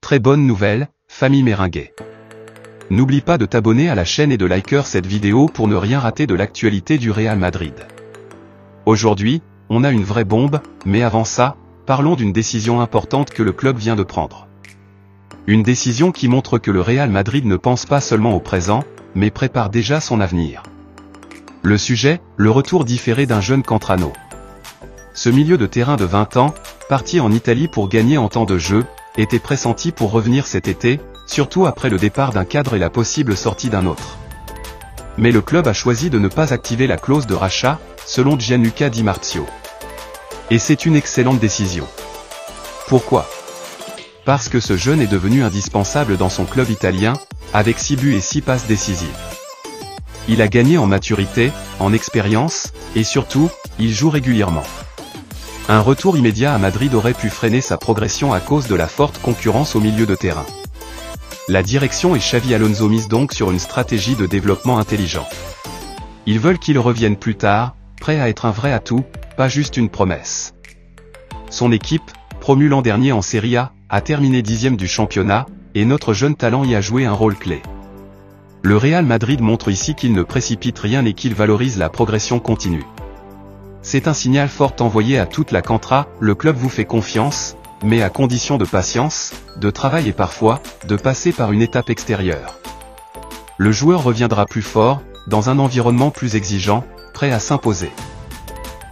Très bonne nouvelle, famille Merengue. N'oublie pas de t'abonner à la chaîne et de liker cette vidéo pour ne rien rater de l'actualité du Real Madrid. Aujourd'hui, on a une vraie bombe, mais avant ça, parlons d'une décision importante que le club vient de prendre. Une décision qui montre que le Real Madrid ne pense pas seulement au présent, mais prépare déjà son avenir. Le sujet, le retour différé d'un jeune Cantrano. Ce milieu de terrain de 20 ans, parti en Italie pour gagner en temps de jeu, était pressenti pour revenir cet été, surtout après le départ d'un cadre et la possible sortie d'un autre. Mais le club a choisi de ne pas activer la clause de rachat, selon Gianluca Di Marzio. Et c'est une excellente décision. Pourquoi ? Parce que ce jeune est devenu indispensable dans son club italien, avec 6 buts et 6 passes décisives. Il a gagné en maturité, en expérience, et surtout, il joue régulièrement. Un retour immédiat à Madrid aurait pu freiner sa progression à cause de la forte concurrence au milieu de terrain. La direction et Xavi Alonso misent donc sur une stratégie de développement intelligent. Ils veulent qu'il revienne plus tard, prêt à être un vrai atout, pas juste une promesse. Son équipe, promue l'an dernier en Serie A, a terminé 10e du championnat, et notre jeune talent y a joué un rôle clé. Le Real Madrid montre ici qu'il ne précipite rien et qu'il valorise la progression continue. C'est un signal fort envoyé à toute la Cantra, le club vous fait confiance, mais à condition de patience, de travail et parfois, de passer par une étape extérieure. Le joueur reviendra plus fort, dans un environnement plus exigeant, prêt à s'imposer.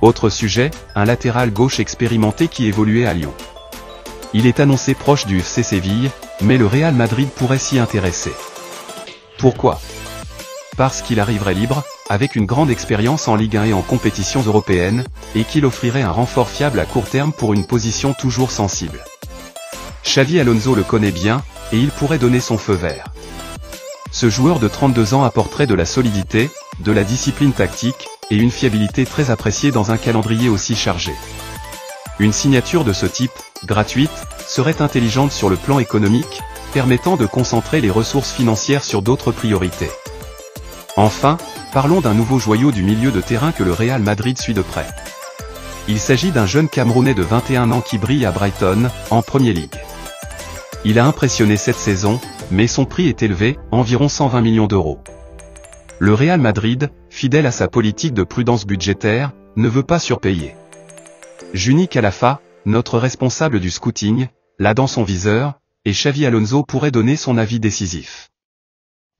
Autre sujet, un latéral gauche expérimenté qui évoluait à Lyon. Il est annoncé proche du FC Séville, mais le Real Madrid pourrait s'y intéresser. Pourquoi ? Parce qu'il arriverait libre, avec une grande expérience en Ligue 1 et en compétitions européennes, et qu'il offrirait un renfort fiable à court terme pour une position toujours sensible. Xavi Alonso le connaît bien, et il pourrait donner son feu vert. Ce joueur de 32 ans apporterait de la solidité, de la discipline tactique, et une fiabilité très appréciée dans un calendrier aussi chargé. Une signature de ce type, gratuite, serait intelligente sur le plan économique, permettant de concentrer les ressources financières sur d'autres priorités. Enfin, parlons d'un nouveau joyau du milieu de terrain que le Real Madrid suit de près. Il s'agit d'un jeune Camerounais de 21 ans qui brille à Brighton, en Premier League. Il a impressionné cette saison, mais son prix est élevé, environ 120 millions d'euros. Le Real Madrid, fidèle à sa politique de prudence budgétaire, ne veut pas surpayer. Juni Calafa, notre responsable du scouting, l'a dans son viseur, et Xavi Alonso pourrait donner son avis décisif.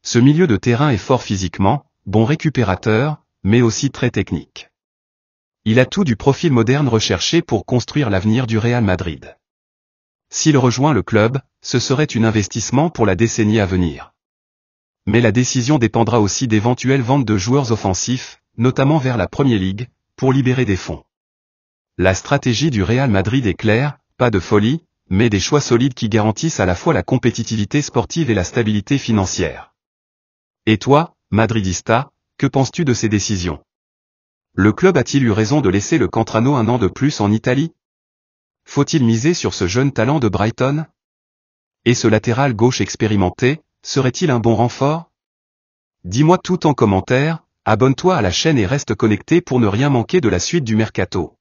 Ce milieu de terrain est fort physiquement, bon récupérateur, mais aussi très technique. Il a tout du profil moderne recherché pour construire l'avenir du Real Madrid. S'il rejoint le club, ce serait un investissement pour la décennie à venir. Mais la décision dépendra aussi d'éventuelles ventes de joueurs offensifs, notamment vers la Premier League, pour libérer des fonds. La stratégie du Real Madrid est claire, pas de folie, mais des choix solides qui garantissent à la fois la compétitivité sportive et la stabilité financière. Et toi, Madridista, que penses-tu de ces décisions ? Le club a-t-il eu raison de laisser le Cantrano un an de plus en Italie ? Faut-il miser sur ce jeune talent de Brighton ? Et ce latéral gauche expérimenté, serait-il un bon renfort ? Dis-moi tout en commentaire, abonne-toi à la chaîne et reste connecté pour ne rien manquer de la suite du mercato.